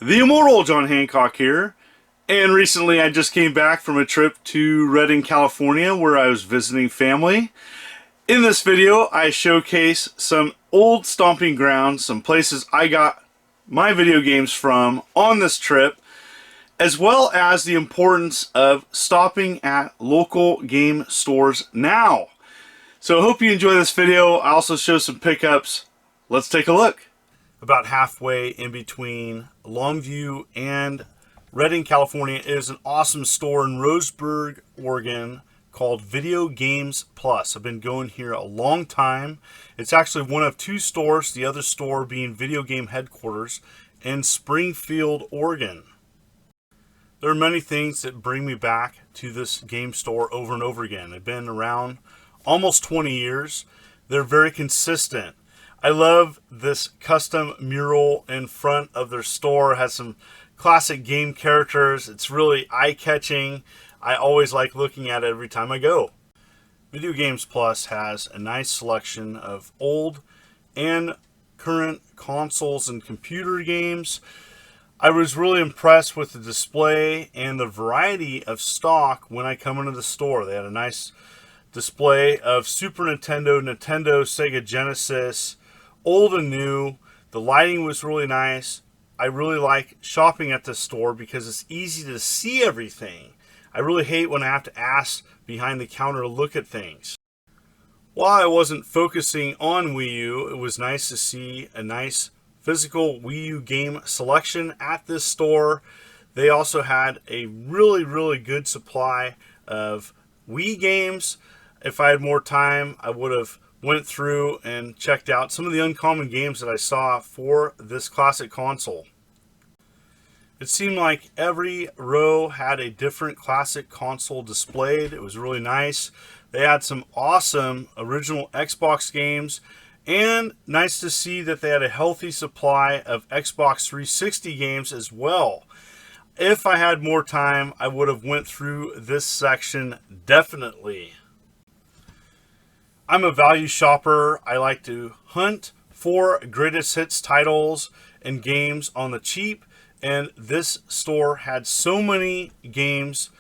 The immortal John Hancock here, and recently I just came back from a trip to Redding, California, where I was visiting family. In this video, I showcase some old stomping grounds, some places I got my video games from on this trip, as well as the importance of stopping at local game stores now. So I hope you enjoy this video. I also show some pickups. Let's take a look. About halfway in between Longview and Redding, California is an awesome store in Roseburg, Oregon called Video Games Plus. I've been going here a long time. It's actually one of two stores, the other store being Video Game Headquarters in Springfield, Oregon. There are many things that bring me back to this game store over and over again. They've been around almost 20 years. They're very consistent. I love this custom mural in front of their store. It has some classic game characters. It's really eye-catching. I always like looking at it every time I go. Video Games Plus has a nice selection of old and current consoles and computer games. I was really impressed with the display and the variety of stock when I come into the store. They had a nice display of Super Nintendo, Sega Genesis, old and new. The lighting was really nice. I really like shopping at this store because it's easy to see everything. I really hate when I have to ask behind the counter to look at things. While I wasn't focusing on Wii U, it was nice to see a nice physical Wii U game selection at this store. They also had a really good supply of Wii games. If I had more time, I would have went through and checked out some of the uncommon games that I saw for this classic console. It seemed like every row had a different classic console displayed. It was really nice. They had some awesome original Xbox games, and nice to see that they had a healthy supply of Xbox 360 games as well. If I had more time, I would have went through this section definitely. I'm a value shopper. I like to hunt for greatest hits titles and games on the cheap, and this store had so many games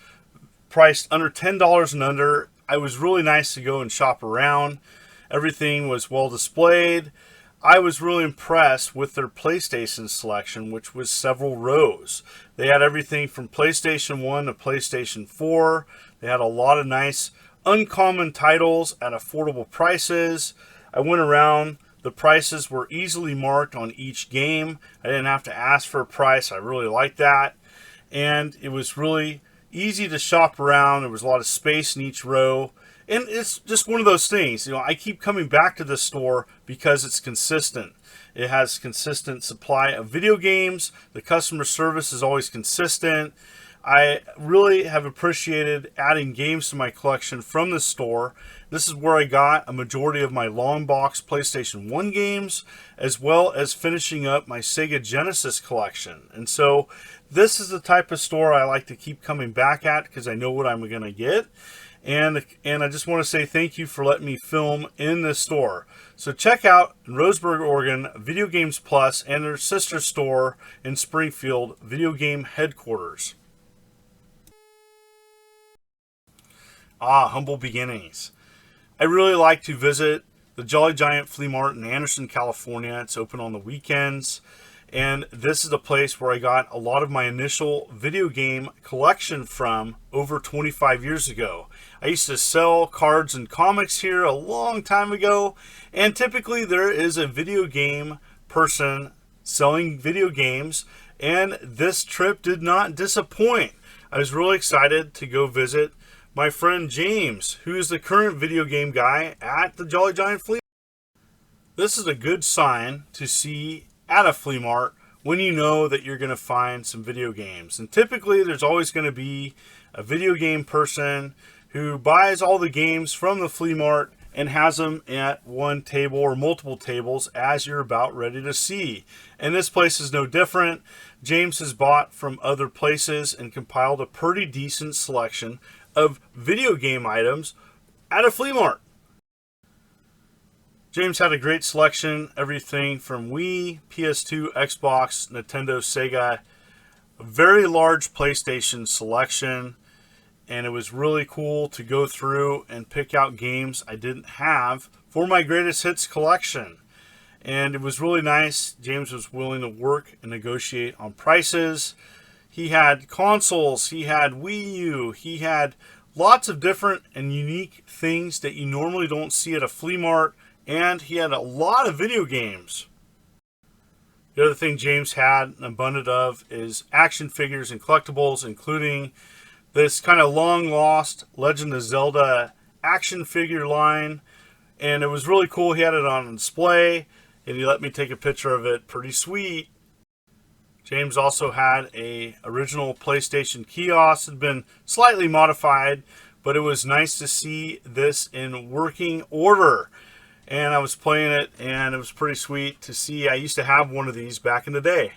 priced under $10 and under. It was really nice to go and shop around. Everything was well displayed. I was really impressed with their PlayStation selection, which was several rows. They had everything from PlayStation 1 to PlayStation 4. They had a lot of nice uncommon titles at affordable prices. I went around. The prices were easily marked on each game. I didn't have to ask for a price. I really liked that. And it was really easy to shop around. There was a lot of space in each row. And it's just one of those things. I keep coming back to this store because it's consistent. It has consistent supply of video games. The customer service is always consistent. I really have appreciated adding games to my collection from this store. This is where I got a majority of my long box PlayStation 1 games, as well as finishing up my Sega Genesis collection. And so this is the type of store I like to keep coming back at because I know what I'm going to get. And I just want to say thank you for letting me film in this store. So check out in Roseburg, Oregon, Video Games Plus and their sister store in Springfield, Video Game Headquarters. Humble beginnings. I really like to visit the Jolly Giant Flea Market in Anderson, California. It's open on the weekends. And this is the place where I got a lot of my initial video game collection from over 25 years ago. I used to sell cards and comics here a long time ago. And typically there is a video game person selling video games. And this trip did not disappoint. I was really excited to go visit my friend James, who is the current video game guy at the Jolly Giant Flea. This is a good sign to see at a flea mart when you know that you're going to find some video games. And typically there's always going to be a video game person who buys all the games from the flea mart and has them at one table or multiple tables as you're about ready to see. And this place is no different. James has bought from other places and compiled a pretty decent selection of video game items at a flea mart. James had a great selection, everything from Wii, PS2, Xbox, Nintendo, Sega, a very large PlayStation selection, and it was really cool to go through and pick out games I didn't have for my greatest hits collection. And it was really nice. James was willing to work and negotiate on prices. He had consoles, he had Wii U, he had lots of different and unique things that you normally don't see at a flea mart, and he had a lot of video games. The other thing James had an abundance of is action figures and collectibles, including this kind of long lost Legend of Zelda action figure line. And it was really cool. He had it on display, and he let me take a picture of it. Pretty sweet. James also had a original PlayStation kiosk. It had been slightly modified, but it was nice to see this in working order. And I was playing it, and it was pretty sweet to see. I used to have one of these back in the day.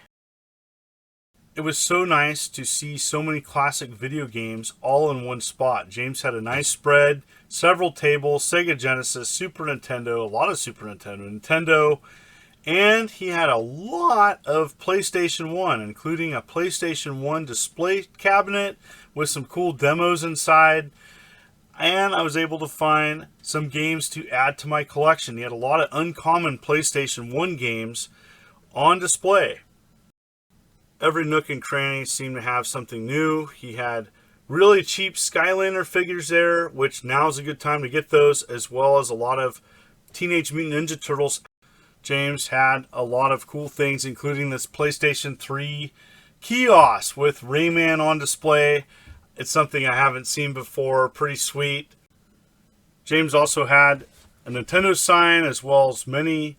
It was so nice to see so many classic video games all in one spot. James had a nice spread, several tables, Sega Genesis, Super Nintendo, a lot of Super Nintendo, and he had a lot of PlayStation 1, including a PlayStation 1 display cabinet with some cool demos inside. And I was able to find some games to add to my collection. He had a lot of uncommon PlayStation 1 games on display. Every nook and cranny seemed to have something new. He had really cheap Skylander figures there, which now is a good time to get those, as well as a lot of Teenage Mutant Ninja Turtles. James had a lot of cool things, including this PlayStation 3 kiosk with Rayman on display. It's something I haven't seen before. Pretty sweet. James also had a Nintendo sign as well as many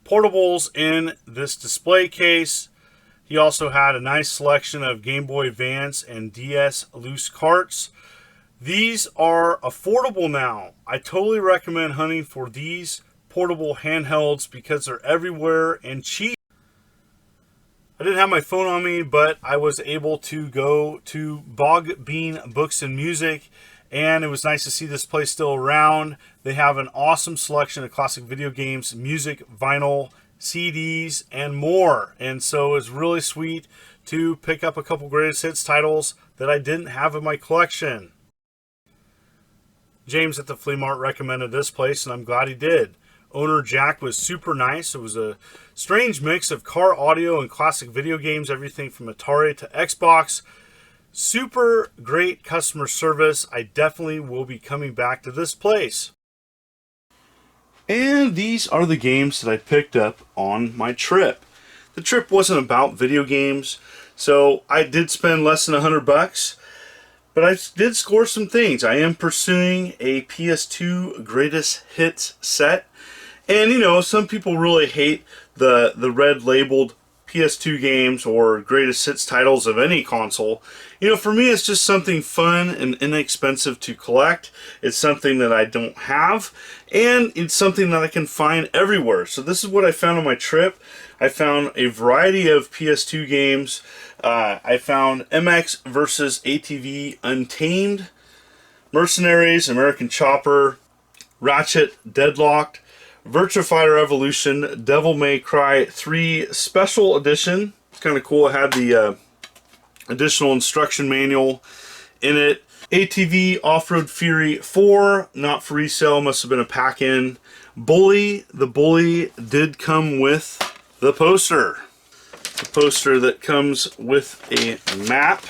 portables in this display case. He also had a nice selection of Game Boy Advance and DS loose carts. These are affordable now. I totally recommend hunting for these portable handhelds because they're everywhere and cheap. I didn't have my phone on me, but I was able to go to Bog Bean Books and Music, and it was nice to see this place still around. They have an awesome selection of classic video games, music, vinyl, CDs, and more. And so it's really sweet to pick up a couple greatest hits titles that I didn't have in my collection. James at the Flea Mart recommended this place, and I'm glad he did. Owner Jack was super nice. It was a strange mix of car audio and classic video games, everything from Atari to Xbox. Super great customer service. I definitely will be coming back to this place. And these are the games that I picked up on my trip. The trip wasn't about video games, so I did spend less than $100. But I did score some things. I am pursuing a PS2 Greatest Hits set. And, you know, some people really hate the red labeled PS2 games or greatest hits titles of any console. You know, for me, it's just something fun and inexpensive to collect. It's something that I don't have, and it's something that I can find everywhere. So this is what I found on my trip. I found a variety of PS2 games. I found MX vs. ATV Untamed, Mercenaries, American Chopper, Ratchet Deadlocked, Virtua Fighter Evolution, Devil May Cry 3 Special Edition. It's kind of cool. It had the additional instruction manual in it. ATV Off-Road Fury 4, not for resale, must have been a pack-in. Bully, the Bully did come with the poster. The poster that comes with a map.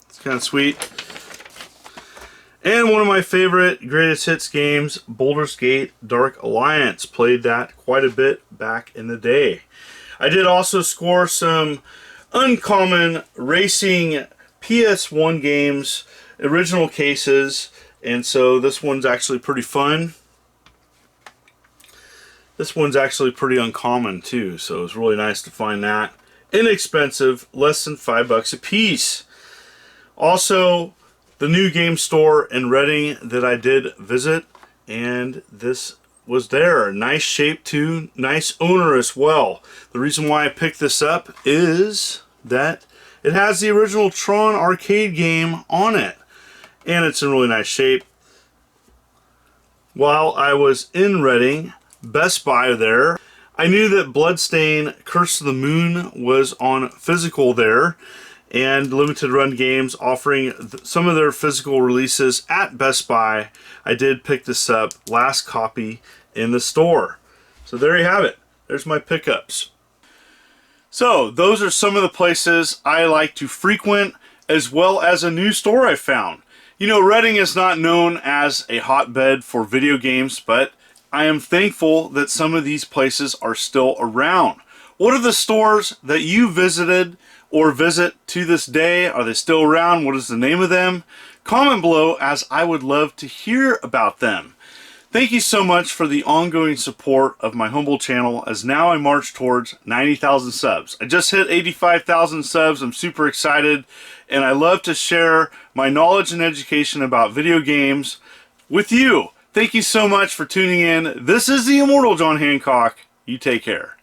It's kind of sweet. And one of my favorite greatest hits games, Baldur's Gate Dark Alliance. Played that quite a bit back in the day. I did also score some uncommon racing PS1 games, original cases, and so this one's actually pretty fun. This one's actually pretty uncommon too, so it's really nice to find that. Inexpensive, less than $5 a piece. Also, the new game store in Reading that I did visit, and this was there. Nice shape too, nice owner as well. The reason why I picked this up is that it has the original Tron arcade game on it, and it's in really nice shape. While I was in Reading, Best Buy there, I knew that Bloodstain Curse of the Moon was on physical there, and Limited Run Games offering some of their physical releases at Best Buy. I did pick this up, last copy in the store. So there you have it. There's my pickups. So those are some of the places I like to frequent, as well as a new store I found. You know, Reading is not known as a hotbed for video games, but I am thankful that some of these places are still around. What are the stores that you visited or visit to this day? Are they still around? What is the name of them? Comment below, as I would love to hear about them. Thank you so much for the ongoing support of my humble channel, as now I march towards 90,000 subs. I just hit 85,000 subs. I'm super excited, and I love to share my knowledge and education about video games with you. Thank you so much for tuning in. This is the Immortal John Hancock. You take care.